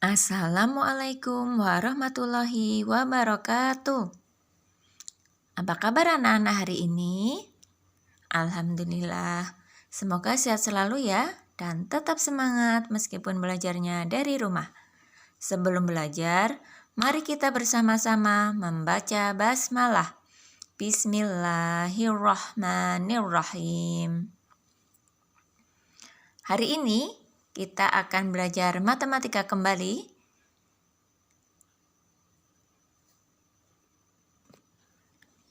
Assalamualaikum warahmatullahi wabarakatuh. Apa kabar anak-anak hari ini? Alhamdulillah. Semoga sehat selalu ya dan tetap semangat meskipun belajarnya dari rumah. Sebelum belajar, mari kita bersama-sama membaca basmalah. Bismillahirrahmanirrahim. Hari ini kita akan belajar matematika kembali.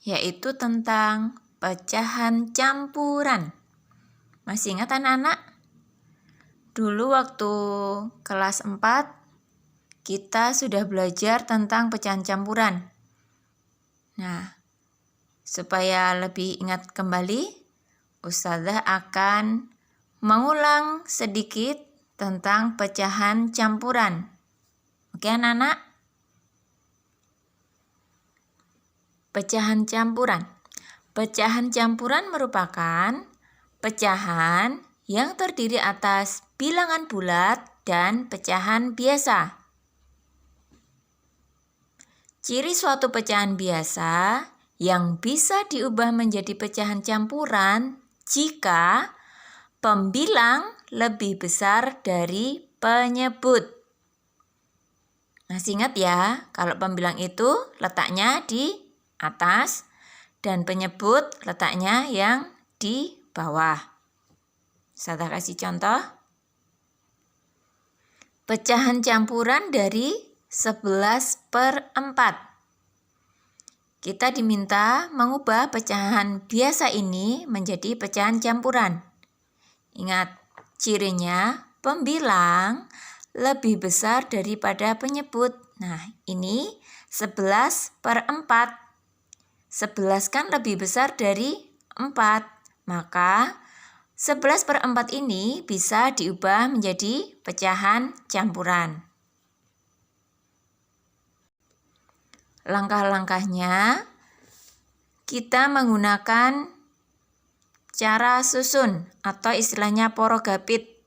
Yaitu tentang pecahan campuran. Masih ingat anak-anak? Dulu waktu kelas 4, kita sudah belajar tentang pecahan campuran. Nah, supaya lebih ingat kembali, Ustazah akan mengulang sedikit tentang pecahan campuran. Oke anak-anak? Pecahan campuran. Pecahan campuran merupakan pecahan yang terdiri atas bilangan bulat dan pecahan biasa. Ciri suatu pecahan biasa yang bisa diubah menjadi pecahan campuran jika pembilang lebih besar dari penyebut. Masih ingat ya, kalau pembilang itu letaknya di atas dan penyebut letaknya yang di bawah. Saya kasih contoh. Pecahan campuran dari 11/4. Kita diminta mengubah pecahan biasa ini menjadi pecahan campuran. Ingat, cirinya pembilang lebih besar daripada penyebut. Nah, ini 11/4. 11 kan lebih besar dari 4, maka 11/4 ini bisa diubah menjadi pecahan campuran. Langkah-langkahnya, kita menggunakan cara susun atau istilahnya porogapit.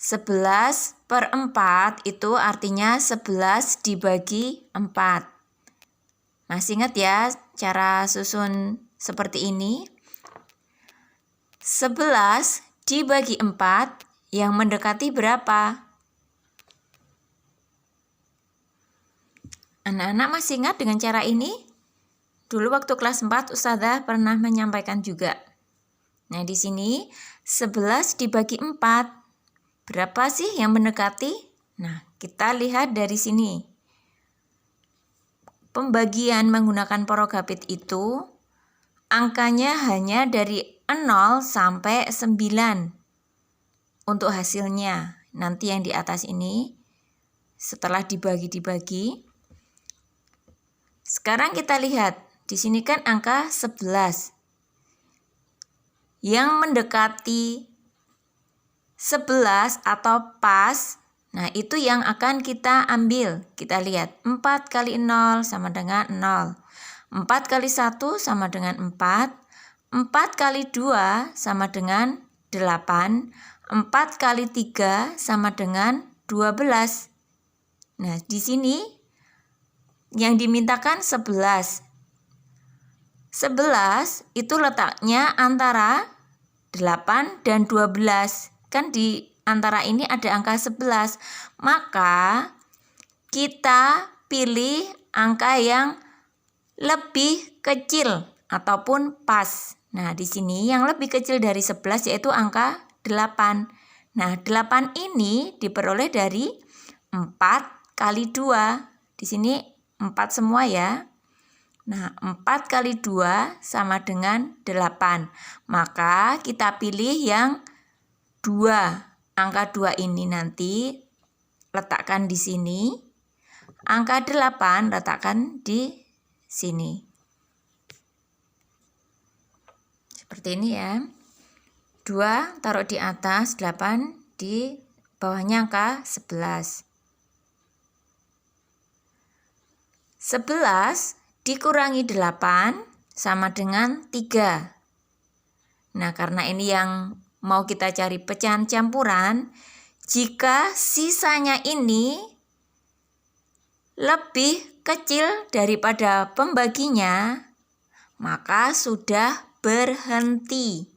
11/4 itu artinya 11 dibagi 4. Masih ingat ya cara susun seperti ini? 11 dibagi 4 yang mendekati berapa? Anak-anak masih ingat dengan cara ini? Dulu waktu kelas 4 Ustazah pernah menyampaikan juga. Nah, di sini 11 dibagi 4. Berapa sih yang mendekati? Nah, kita lihat dari sini. Pembagian menggunakan porogapit itu angkanya hanya dari 0 sampai 9 untuk hasilnya. Nanti yang di atas ini setelah dibagi. Sekarang kita lihat, di sini kan angka 11. Yang mendekati 11 atau pas, nah itu yang akan kita ambil. Kita lihat 4 kali 0 sama dengan 0. 4 kali 1 sama dengan 4. 4 kali 2 sama dengan 8. 4 kali 3 sama dengan 12. Nah, di sini yang dimintakan 11. 11 itu letaknya antara 8 dan 12. Kan di antara ini ada angka 11. Maka kita pilih angka yang lebih kecil ataupun pas. Nah, di sini yang lebih kecil dari 11 yaitu angka 8. Nah, 8 ini diperoleh dari 4 kali 2. Di sini 4 semua ya. Nah, 4 kali 2 sama dengan 8. Maka kita pilih yang 2. Angka 2 ini nanti letakkan di sini. Angka 8 letakkan di sini. Seperti ini ya. 2 taruh di atas, 8 di bawahnya angka 11. 11 dikurangi 8 sama dengan 3. Nah, karena ini yang mau kita cari pecahan campuran, jika sisanya ini lebih kecil daripada pembaginya, maka sudah berhenti.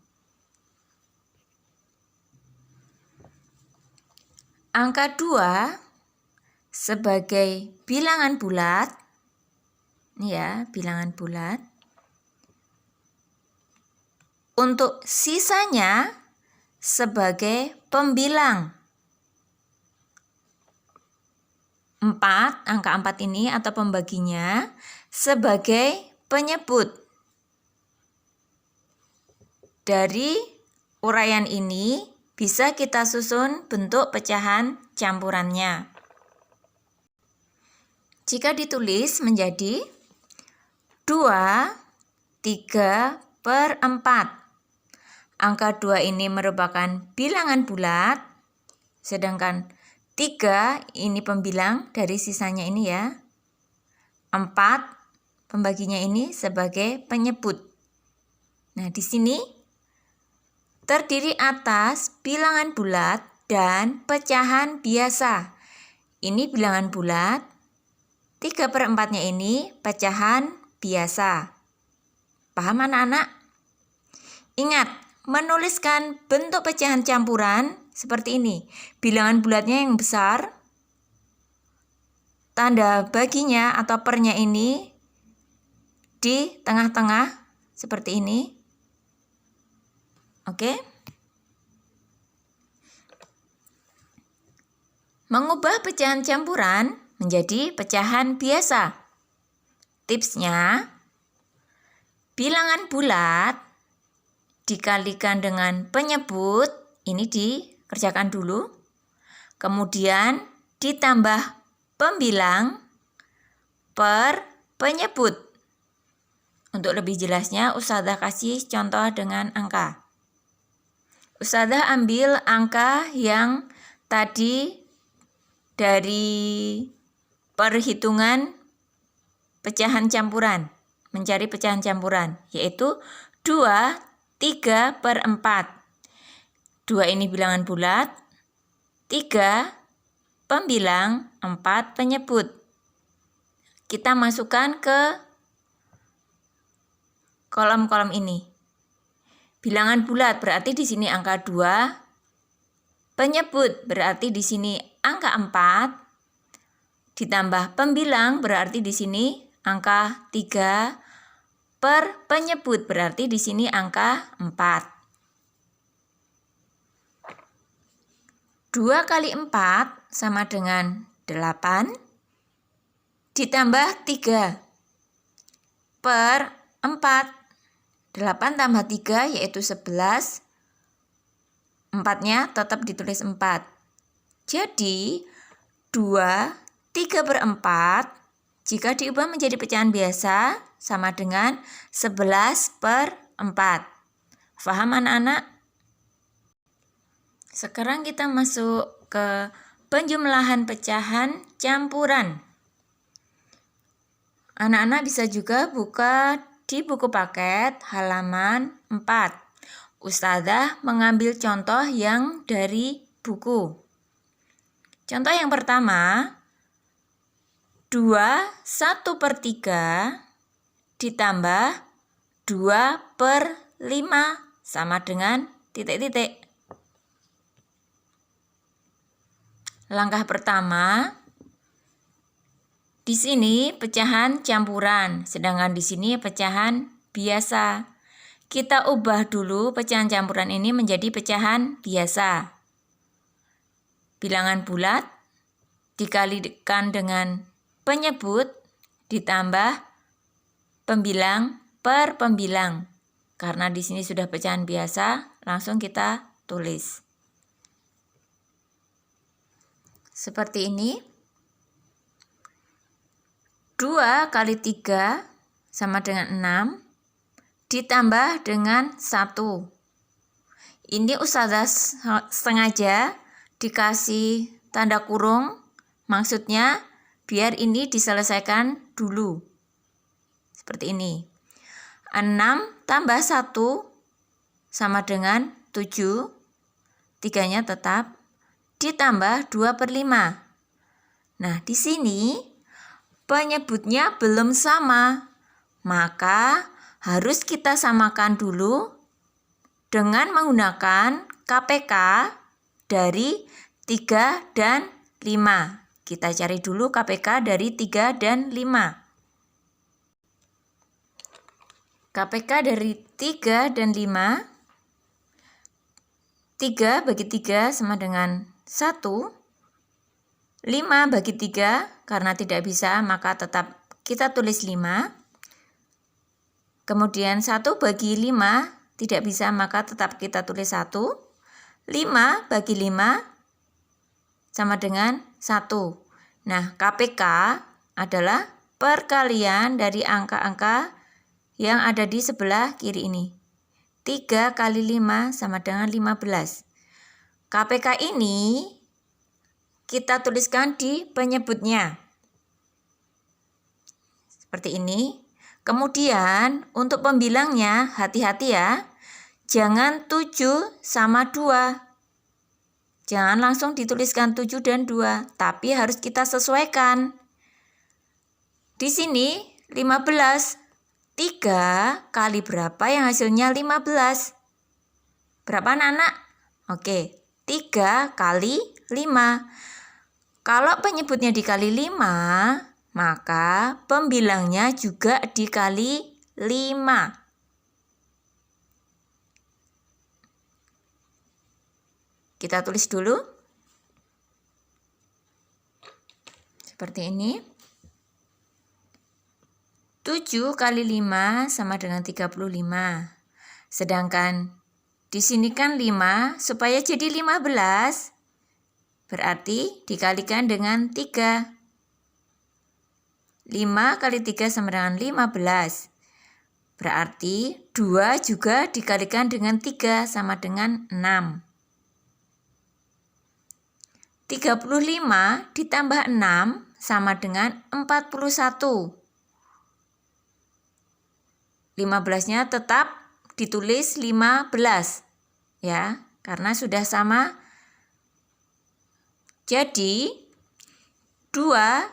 Angka 2 sebagai bilangan bulat, ini ya, bilangan bulat. Untuk sisanya sebagai pembilang. 4, angka 4 ini atau pembaginya sebagai penyebut. Dari uraian ini bisa kita susun bentuk pecahan campurannya. Jika ditulis menjadi 2, 3/4. Angka 2 ini merupakan bilangan bulat, sedangkan 3 ini pembilang dari sisanya ini ya. 4 pembaginya ini sebagai penyebut. Nah, di sini terdiri atas bilangan bulat dan pecahan biasa. Ini bilangan bulat, 3/4-nya ini pecahan biasa. Paham anak-anak? Ingat, menuliskan bentuk pecahan campuran seperti ini. Bilangan bulatnya yang besar, tanda baginya atau pernya ini di tengah-tengah seperti ini. Oke? Mengubah pecahan campuran menjadi pecahan biasa. Tipsnya, bilangan bulat dikalikan dengan penyebut, ini dikerjakan dulu. Kemudian ditambah pembilang per penyebut. Untuk lebih jelasnya, Ustadzah kasih contoh dengan angka. Ustadzah ambil angka yang tadi dari perhitungan pecahan campuran, mencari pecahan campuran, yaitu 2, 3/4. 2 ini bilangan bulat, 3 pembilang, 4 penyebut. Kita masukkan ke kolom-kolom ini. Bilangan bulat berarti di sini angka 2, penyebut berarti di sini angka 4, ditambah pembilang berarti di sini angka 3, per penyebut berarti di sini angka 4. 2 kali 4 sama dengan 8, ditambah 3 per 4. 8 tambah 3 yaitu 11. 4-nya tetap ditulis 4. Jadi 2, 3/4 jika diubah menjadi pecahan biasa sama dengan 11/4. Paham anak-anak? Sekarang kita masuk ke penjumlahan pecahan campuran. Anak-anak bisa juga buka di buku paket halaman 4. Ustadzah mengambil contoh yang dari buku. Contoh yang pertama, 2 1/3 ditambah 2/5 sama dengan titik-titik. Langkah pertama, di sini pecahan campuran, sedangkan di sini pecahan biasa. Kita ubah dulu pecahan campuran ini menjadi pecahan biasa. Bilangan bulat dikalikan dengan penyebut ditambah pembilang per pembilang. Karena di sini sudah pecahan biasa, langsung kita tulis. Seperti ini. 2 kali 3 sama dengan 6, ditambah dengan 1. Ini Ustadzah sengaja dikasih tanda kurung, maksudnya biar ini diselesaikan dulu. Seperti ini. 6 tambah 1 sama dengan 7. 3-nya tetap. Ditambah 2/5. Nah, di sini penyebutnya belum sama. Maka harus kita samakan dulu dengan menggunakan KPK dari 3 dan 5. Kita cari dulu KPK dari 3 dan 5. KPK dari 3 dan 5. 3 bagi 3 sama dengan 1. 5 bagi 3, karena tidak bisa maka tetap kita tulis 5. Kemudian 1 bagi 5, tidak bisa maka tetap kita tulis 1. 5 bagi 5 sama dengan 1. Nah, KPK adalah perkalian dari angka-angka yang ada di sebelah kiri ini. 3 kali 5 sama dengan 15. KPK ini kita tuliskan di penyebutnya. Seperti ini. Kemudian untuk pembilangnya hati-hati ya. Jangan 7 sama 2. Jangan langsung dituliskan 7 dan 2, tapi harus kita sesuaikan. Di sini 15. 3 kali berapa yang hasilnya 15? Berapa anak-anak? Oke, 3 kali 5. Kalau penyebutnya dikali 5, maka pembilangnya juga dikali 5. Kita tulis dulu. Seperti ini. 7 kali 5 sama dengan 35. Sedangkan di sini kan 5, supaya jadi 15, berarti dikalikan dengan 3. 5 kali 3 sama dengan 15. Berarti 2 juga dikalikan dengan 3 sama dengan 6. 35 ditambah 6 sama dengan 41. 15-nya tetap ditulis 15. Ya, karena sudah sama. Jadi 2,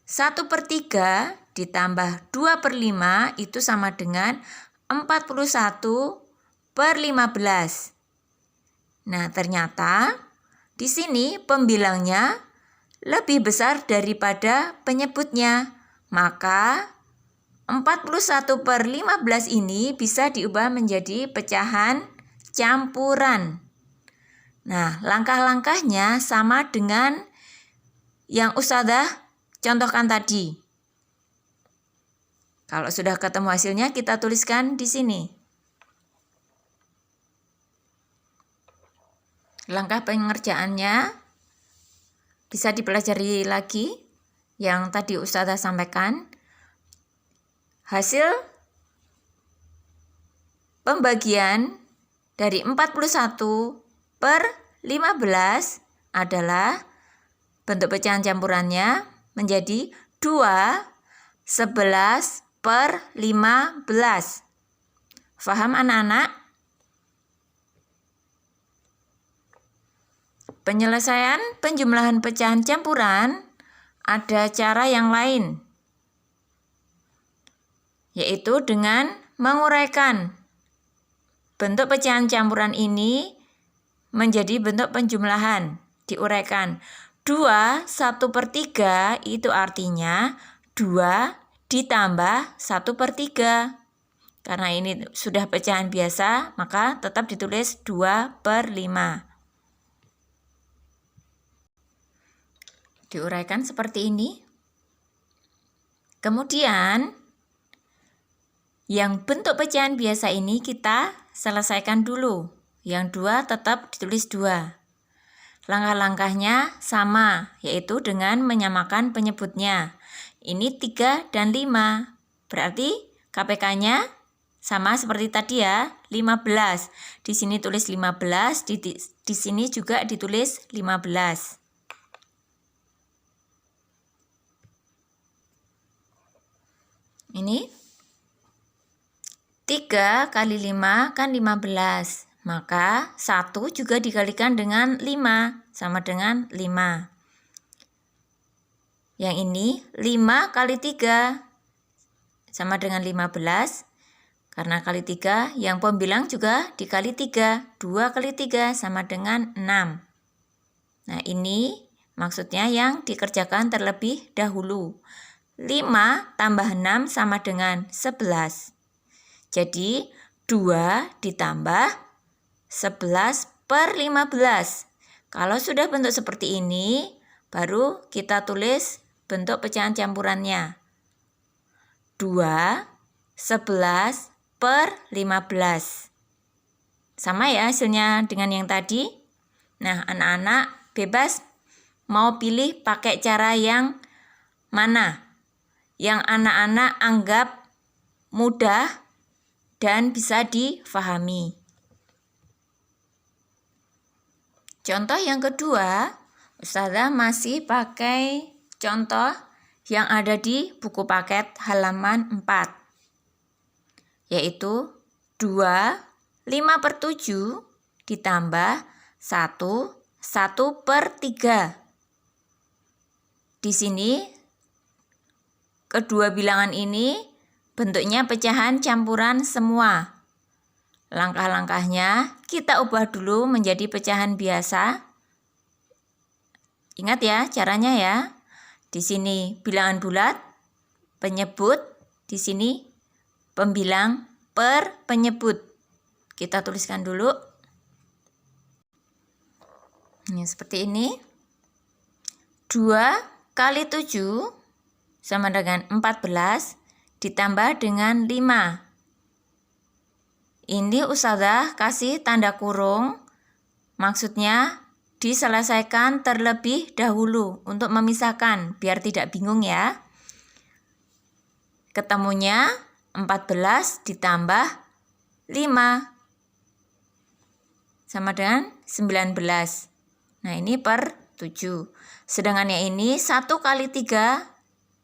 1/3 ditambah 2/5 itu sama dengan 41/15. Nah, ternyata di sini pembilangnya lebih besar daripada penyebutnya. Maka 41/15 ini bisa diubah menjadi pecahan campuran. Nah, langkah-langkahnya sama dengan yang Ustadzah contohkan tadi. Kalau sudah ketemu hasilnya, kita tuliskan di sini. Langkah pengerjaannya bisa dipelajari lagi yang tadi Ustadzah sampaikan. Hasil pembagian dari 41/15 adalah bentuk pecahan campurannya menjadi 2, 11/15. Faham anak-anak? Penyelesaian penjumlahan pecahan campuran ada cara yang lain, yaitu dengan menguraikan bentuk pecahan campuran ini menjadi bentuk penjumlahan. Diuraikan 2 1/3 itu artinya 2 ditambah 1/3. Karena ini sudah pecahan biasa, maka tetap ditulis 2/5. Diuraikan seperti ini. Kemudian yang bentuk pecahan biasa ini kita selesaikan dulu. Yang 2 tetap ditulis 2. Langkah-langkahnya sama, yaitu dengan menyamakan penyebutnya. Ini 3 dan 5. Berarti KPK-nya sama seperti tadi ya, 15. Di sini tulis 15, di sini juga ditulis 15. Ini 3 kali 5 kan 15. Maka 1 juga dikalikan dengan 5 sama dengan 5. Yang ini 5 kali 3 sama dengan 15. Karena kali 3, yang pembilang juga dikali 3. 2 kali 3 sama dengan 6. Nah, ini maksudnya yang dikerjakan terlebih dahulu. 5 tambah 6 sama dengan 11. Jadi, 2 ditambah 11 per 15. Kalau sudah bentuk seperti ini, baru kita tulis bentuk pecahan campurannya. 2, 11 per 15. Sama ya hasilnya dengan yang tadi. Nah, anak-anak bebas mau pilih pakai cara yang mana? Yang anak-anak anggap mudah dan bisa difahami. Contoh yang kedua, Ustazah masih pakai contoh yang ada di buku paket halaman 4. Yaitu 2, 5 per 7 ditambah 1, 1 per 3. Di sini, kedua bilangan ini bentuknya pecahan campuran semua. Langkah-langkahnya kita ubah dulu menjadi pecahan biasa. Ingat ya caranya ya. Di sini bilangan bulat, penyebut, di sini pembilang per penyebut. Kita tuliskan dulu. Ini seperti ini. 2 kali 7 sama dengan 14 ditambah dengan 5. Ini Ustazah kasih tanda kurung, maksudnya diselesaikan terlebih dahulu untuk memisahkan, biar tidak bingung ya. Ketemunya 14 ditambah 5 sama dengan 19. Nah, ini per 7. Sedangkan yang ini 1 kali 3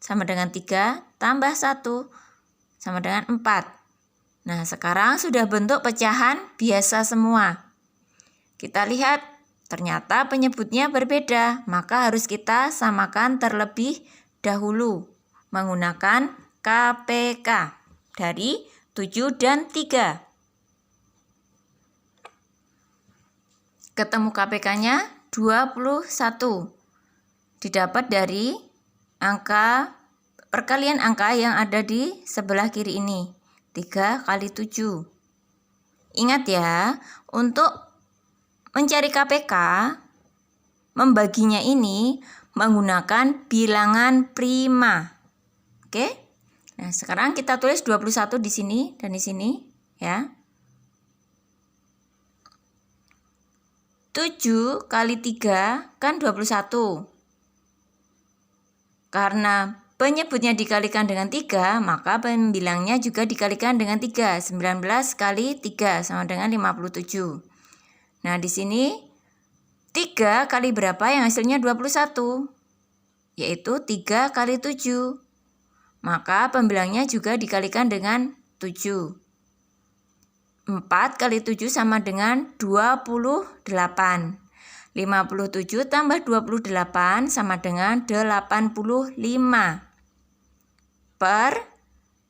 sama dengan 3 tambah 1 sama dengan 4. Nah, sekarang sudah bentuk pecahan biasa semua. Kita lihat, ternyata penyebutnya berbeda, maka harus kita samakan terlebih dahulu menggunakan KPK dari 7 dan 3. Ketemu KPK-nya 21. Didapat dari angka perkalian angka yang ada di sebelah kiri ini. 3 kali 7. Ingat ya, untuk mencari KPK, membaginya ini menggunakan bilangan prima. Oke? Nah, sekarang kita tulis 21 di sini dan di sini ya. 7 kali 3 kan 21. Karena penyebutnya dikalikan dengan 3, maka pembilangnya juga dikalikan dengan 3. 19 kali 3 sama dengan 57. Nah, di sini 3 kali berapa yang hasilnya 21? Yaitu 3 kali 7. Maka pembilangnya juga dikalikan dengan 7. 4 kali 7 sama dengan 28. 57 tambah 28 sama dengan 85. Per,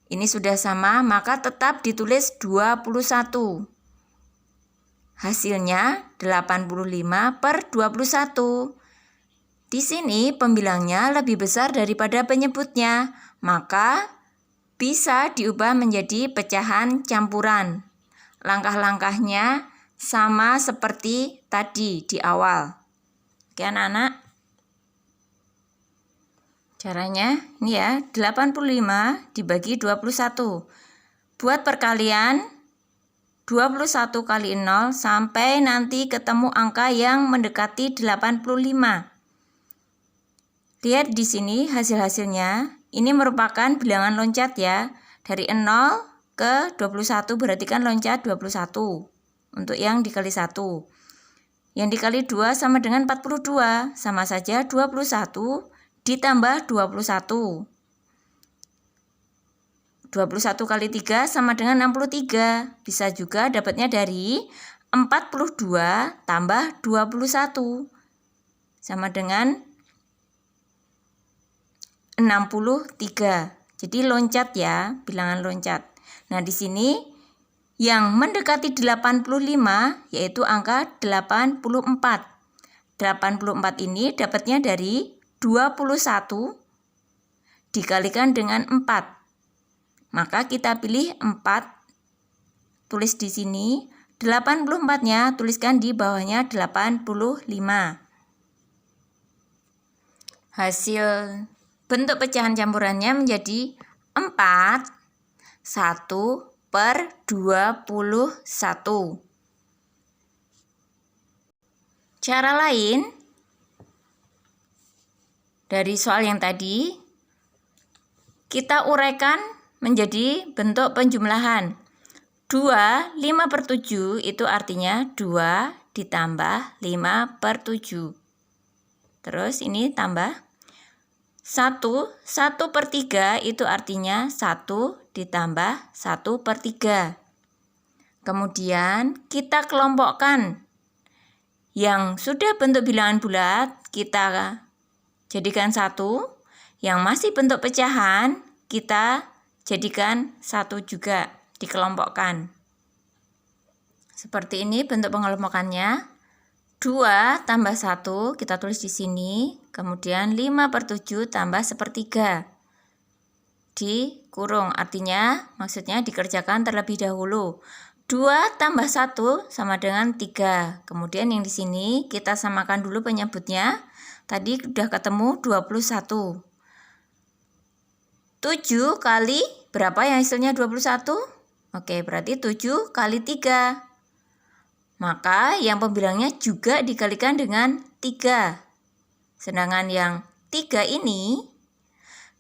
ini sudah sama, maka tetap ditulis 21. Hasilnya 85 per 21. Di sini pembilangnya lebih besar daripada penyebutnya, maka bisa diubah menjadi pecahan campuran. Langkah-langkahnya sama seperti tadi di awal. Oke anak-anak. Caranya ini ya, 85 dibagi 21. Buat perkalian 21 kali 0 sampai nanti ketemu angka yang mendekati 85. Lihat di sini hasil-hasilnya. Ini merupakan bilangan loncat ya. Dari 0 ke 21 berarti kan loncat 21. Untuk yang dikali 1. Yang dikali 2 sama dengan 42. Sama saja 21 ditambah 21. 21 kali 3 sama dengan 63. Bisa juga dapatnya dari 42 tambah 21. Sama dengan 63. Jadi loncat ya, bilangan loncat. Nah, di sini yang mendekati 85 yaitu angka 84. 84 ini dapatnya dari 21 dikalikan dengan 4. Maka kita pilih 4, tulis di sini. 84-nya tuliskan di bawahnya 85. Hasil bentuk pecahan campurannya menjadi 4, 1/21. Cara lain dari soal yang tadi, kita uraikan menjadi bentuk penjumlahan. 2, 5/7 itu artinya 2 ditambah 5/7. Terus ini tambah 1, 1/3 itu artinya 1 ditambah 1/3. Kemudian kita kelompokkan. Yang sudah bentuk bilangan bulat kita jadikan 1. Yang masih bentuk pecahan kita jadikan 1 juga. Dikelompokkan. Seperti ini bentuk pengelompokannya. 2 tambah 1 kita tulis di sini. Kemudian 5/7 tambah 1/3. Dikurung, artinya maksudnya dikerjakan terlebih dahulu. 2 tambah 1 sama dengan 3. Kemudian yang di sini kita samakan dulu penyebutnya. Tadi sudah ketemu 21. 7 kali berapa yang hasilnya 21? Oke, berarti 7 kali 3. Maka yang pembilangnya juga dikalikan dengan 3. Sedangkan yang 3 ini,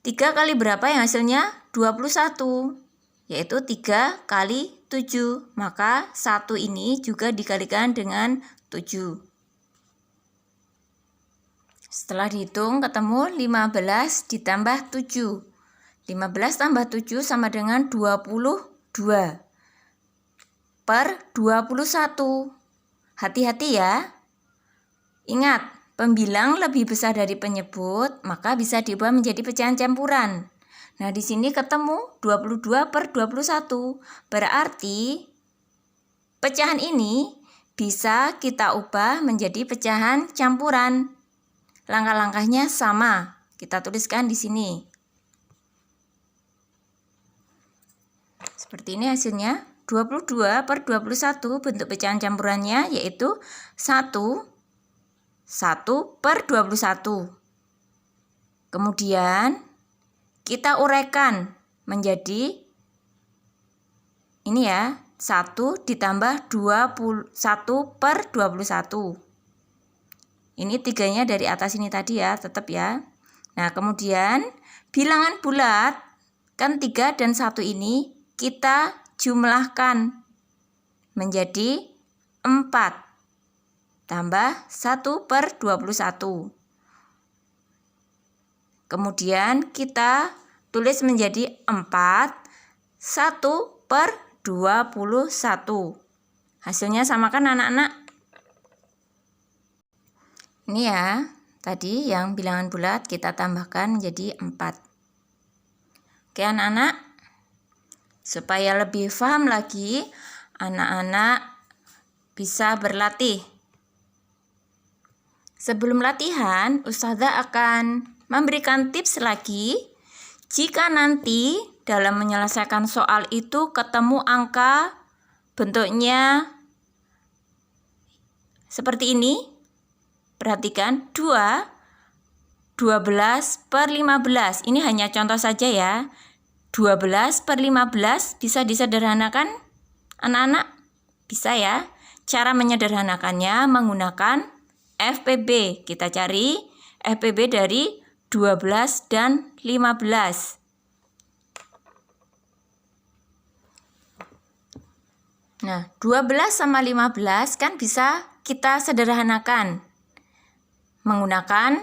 3 kali berapa yang hasilnya? 21. Yaitu 3 kali 7. Maka 1 ini juga dikalikan dengan 7. Setelah dihitung ketemu 15 ditambah 7. 15 tambah 7 sama dengan 22/21. Hati-hati ya. Ingat, pembilang lebih besar dari penyebut, maka bisa diubah menjadi pecahan campuran. Nah, di sini ketemu 22/21. Berarti pecahan ini bisa kita ubah menjadi pecahan campuran. Langkah-langkahnya sama. Kita tuliskan di sini. Seperti ini hasilnya. 22/21 bentuk pecahan campurannya yaitu 1/21. Kemudian kita uraikan menjadi ini ya, 1 ditambah 1/21. Ini 3-nya dari atas ini tadi ya, tetap ya. Nah, kemudian bilangan bulat, kan 3 dan 1 ini kita jumlahkan menjadi 4 tambah 1/21. Kemudian kita tulis menjadi 4 1/21. Hasilnya sama kan anak-anak? Ini ya, tadi yang bilangan bulat kita tambahkan menjadi 4. Oke anak-anak. Supaya lebih paham lagi, anak-anak bisa berlatih. Sebelum latihan, Ustazah akan memberikan tips lagi. Jika nanti dalam menyelesaikan soal itu ketemu angka bentuknya seperti ini, perhatikan 12/15. Ini hanya contoh saja ya. 12/15 bisa disederhanakan anak-anak? Bisa ya. Cara menyederhanakannya menggunakan FPB. Kita cari FPB dari 12 dan 15. Nah, 12 sama 15 kan bisa kita sederhanakan menggunakan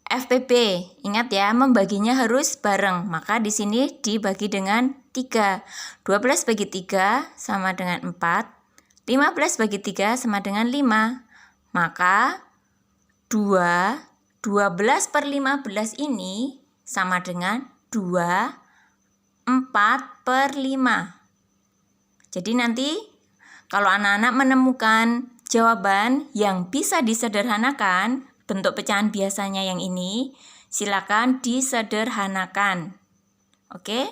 FPB. Ingat ya, membaginya harus bareng. Maka di sini dibagi dengan 3. 12 bagi 3 sama dengan 4. 15 bagi 3 sama dengan 5. Maka 12/15 ini sama dengan 24/5. Jadi nanti kalau anak-anak menemukan jawaban yang bisa disederhanakan, bentuk pecahan biasanya yang ini, silakan disederhanakan. Oke?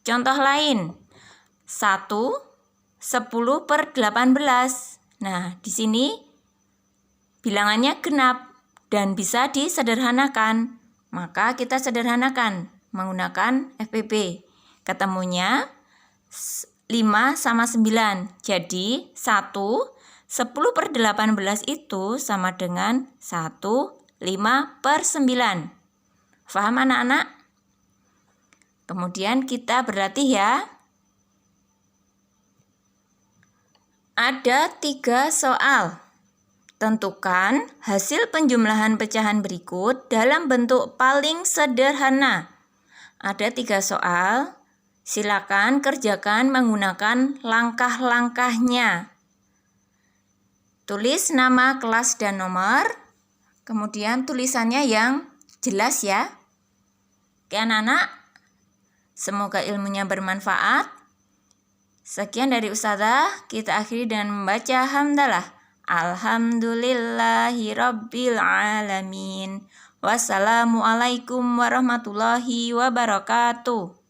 Contoh lain, 10/18. Nah, di sini bilangannya genap dan bisa disederhanakan. Maka kita sederhanakan menggunakan FPB. Ketemunya 5 sama 9. Jadi 10/18 itu sama dengan 5/9. Paham anak-anak? Kemudian kita berlatih ya. Ada 3 soal. Tentukan hasil penjumlahan pecahan berikut dalam bentuk paling sederhana. Ada 3 soal. Silakan kerjakan menggunakan langkah-langkahnya. Tulis nama kelas dan nomor. Kemudian tulisannya yang jelas ya. Oke anak-anak. Semoga ilmunya bermanfaat. Sekian dari Ustazah, kita akhiri dengan membaca hamdalah. Alhamdulillahirabbil alamin. Wassalamualaikum warahmatullahi wabarakatuh.